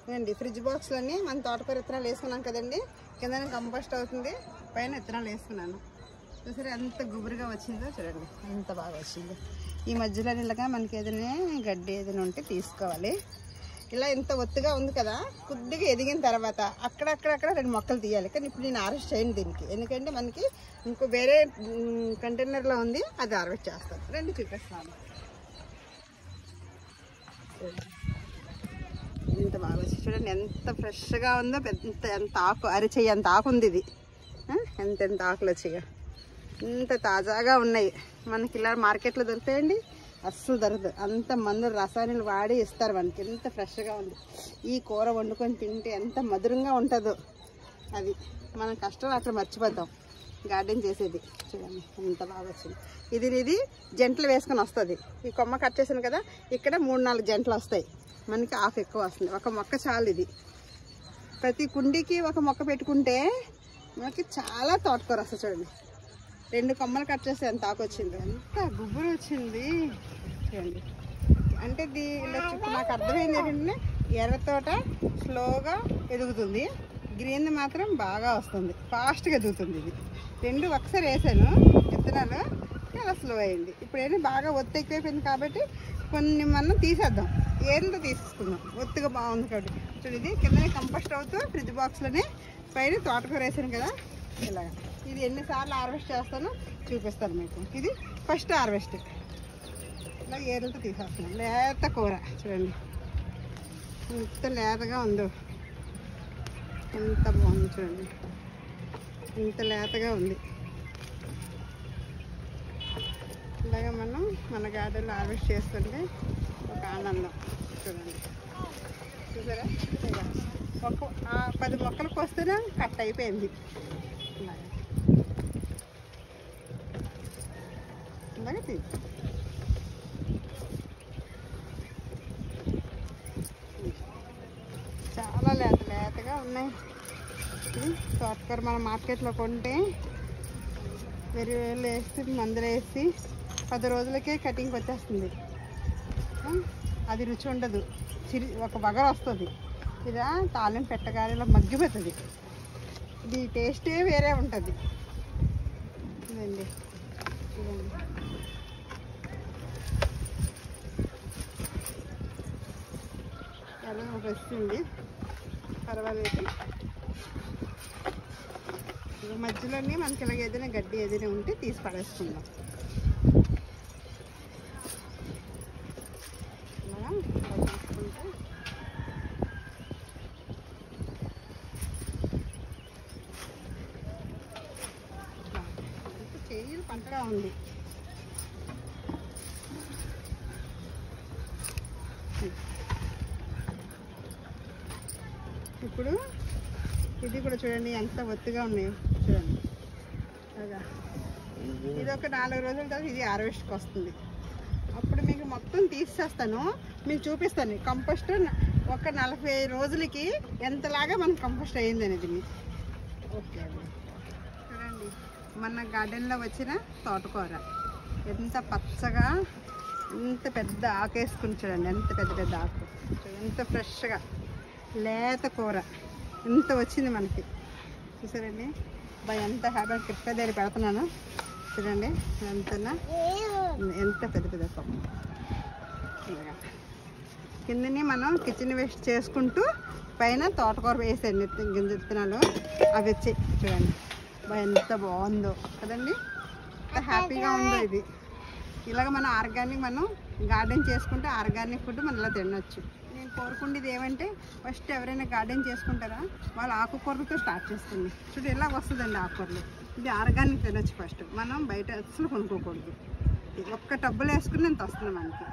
ఇదండి ఫ్రిడ్జ్ బాక్స్లోని మన తోటకూర విత్తనాలు వేసుకున్నాం కదండి. కింద కంపోస్ట్ అవుతుంది, పైన విత్తనాలు వేసుకున్నాను. చూసారా ఎంత గుబురుగా వచ్చిందో చూడండి, ఎంత బాగా వచ్చిందో. ఈ మధ్యలో ఇలాగా మనకి ఏదైనా గడ్డి ఏదైనా ఉంటే తీసుకోవాలి. ఇలా ఇంత ఒత్తుగా ఉంది కదా, కొద్దిగా ఎదిగిన తర్వాత అక్కడక్కడ 2 మొక్కలు తీయాలి. కానీ ఇప్పుడు నేను హార్వెస్ట్ చేయను దీనికి, ఎందుకంటే మనకి ఇంకో వేరే కంటైనర్లో ఉంది, అది హార్వెస్ట్ చేస్తాను. రండి చూపిస్తాను. ఎంత బాగా వచ్చి చూడండి, ఎంత ఫ్రెష్గా ఉందో. ఎంత ఆకు అరిచేయి ఎంత ఆకు ఉంది ఇది. ఎంత ఆకులు వచ్చిగా ఇంత తాజాగా ఉన్నాయి. మనకి ఇలా మార్కెట్లో దొరుకుతాయండి, అస్సలు దొరకదు. అంత మందులు రసాయనాలు వాడి ఇస్తారు మనకి. ఎంత ఫ్రెష్గా ఉంది. ఈ కూర వండుకొని తింటే ఎంత మధురంగా ఉంటుందో. అది మనం కష్టం అక్కడ మర్చిపోతాం గార్డెన్ చేసేది. చూడండి ఎంత బాగా వచ్చింది. ఇది జంటలు వేసుకొని వస్తుంది. ఈ కొమ్మ కట్ చేసాను కదా, ఇక్కడ 3-4 జంటలు వస్తాయి. మనకి ఆకు ఎక్కువ వస్తుంది. ఒక మొక్క చాలు. ఇది ప్రతి కుండీకి ఒక మొక్క పెట్టుకుంటే మనకి చాలా తోటకూర వస్తుంది. చూడండి 2 కొమ్మలు కట్ చేస్తే ఎంత ఆకు వచ్చింది, ఎంత గుబురు వచ్చింది చూడండి. అంటే నాకు అర్థమైంది ఏంటంటే ఎర్ర తోట స్లోగా ఎదుగుతుంది, గ్రీన్ మాత్రం బాగా వస్తుంది, ఫాస్ట్గా ఎదుగుతుంది. ఇది 2 ఒకసారి వేసాను విత్తనాలు, అలా స్లో అయింది. ఇప్పుడు ఏంటి బాగా ఒత్తి ఎక్కువైపోయింది కాబట్టి కొన్ని మనం తీసేద్దాం, ఏంటో తీసేసుకుందాం. ఒత్తిగా బాగుంది కాబట్టి చూడు. ఇది కింద కంపోస్ట్ అవుతూ ఫ్రిడ్జ్ బాక్స్లోనే పైన తోటకూర వేసాను కదా ఇలాగ. ఇది ఎన్నిసార్లు హార్వెస్ట్ చేస్తానో చూపిస్తాను మీకు. ఇది ఫస్ట్ హార్వెస్ట్. ఇలా ఏర్లతో తీసేస్తున్నాను. లేత కూర చూడండి ఎంత లేతగా ఉందో, ఎంత బాగుంది చూడండి, ఎంత లేతగా ఉంది. ఇలాగ మనం మన గార్డెన్లో హార్వెస్ట్ చేస్తుంటే ఒక ఆనందం చూడండి. చూసారా, 10 మొక్కలకు వస్తేనే కట్ అయిపోయింది. ఇలాగే చాలా లేతగా ఉన్నాయి. తోటకూర మనం మార్కెట్లో కొంటే ఎరువులు వేసి మందులు వేసి 10 రోజులకే కటింగ్కి వచ్చేస్తుంది. అది రుచి ఉండదు, ఒక వగర వస్తుంది. ఇలా తాలింపు పెట్టగానే ఇలా మగ్గిపోతుంది. ఇది టేస్టే వేరే ఉంటుంది. ఇదండి చాలా వస్తుంది, పర్వాలేదు. మధ్యలోనే మనకి ఇలాగ ఏదైనా గడ్డి ఏదైనా ఉంటే తీసి పడేసుకుందాం. ఇలా తీసుకుంటే చేయి పంటగా ఉంది. ఇప్పుడు ఇది కూడా చూడండి ఎంత ఒత్తుగా ఉన్నాయో చూడండి. అలాగా ఇది ఒక 4 రోజుల తర్వాత ఇది హార్వెస్ట్కి వస్తుంది. అప్పుడు మీకు మొత్తం తీసేస్తాను, మీకు చూపిస్తాను. కంపోస్ట్ ఒక 40 రోజులకి ఎంతలాగా మనకు కంపోస్ట్ అయ్యింది అనేది. ఓకే అండి, చూడండి మన గార్డెన్లో వచ్చిన తోటకూర ఎంత పచ్చగా, ఎంత పెద్ద ఆకు వేసుకుని చూడండి, ఎంత పెద్ద ఆకు, ఎంత ఫ్రెష్గా లేత కూర ఎంత వచ్చింది మనకి. చూసారండి ఎంత హ్యాపీ కిప్ప దగ్గర పెడుతున్నాను చూడండి. ఎంత పెద్ద కొమ్మ. కిందని మనం కిచెన్ వేస్ట్ చేసుకుంటూ పైన తోటకూర వేసాను గింజ విత్తనాలు, అవి వచ్చి చూడండి ఎంత బాగుందో కదండి, ఎంత హ్యాపీగా ఉందో. ఇది ఇలాగ మనం ఆర్గానిక్ మనం గార్డెన్ చేసుకుంటే ఆర్గానిక్ ఫుడ్ మనం ఇలా తినొచ్చు. నేను కోరుకుండేది ఏమంటే ఫస్ట్ ఎవరైనా గార్డెన్ చేసుకుంటారా వాళ్ళు ఆకుకూరలతో స్టార్ట్ చేసుకోండి. చూడు ఇలా వస్తుందండి ఆకుకూరలు. ఇది ఆర్గానిక్ తినొచ్చు ఫస్ట్, మనం బయట అసలు కొనుక్కోకూడదు. ఒక్క టబ్బులు వేసుకుని ఎంత వస్తుంది మనకి.